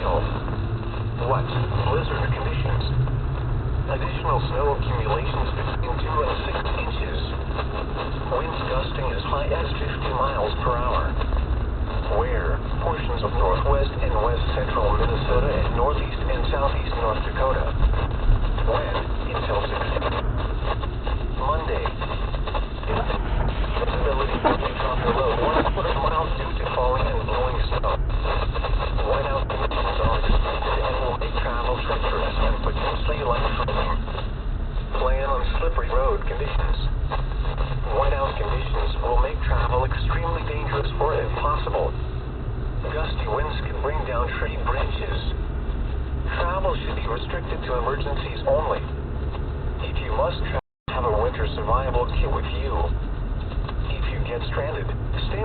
hail. Wet, blizzard conditions. Additional snow accumulations between 2 and 6 inches. Winds gusting as high as 50 miles per hour. Where portions of northwest and west central Minnesota and northeast and southeast North Dakota. When until 6. Monday. Visibility will be dropped below 1 foot of miles due to falling and blowing snow. Whiteout conditions are expected and will make travel treacherous and potentially life-threatening. Plan on slippery road conditions. Whiteout conditions will make travel extremely dangerous or impossible. Gusty winds can bring down tree branches. Travel should be restricted to emergencies only. If you must travel, have a winter survival kit with you. If you get stranded, stay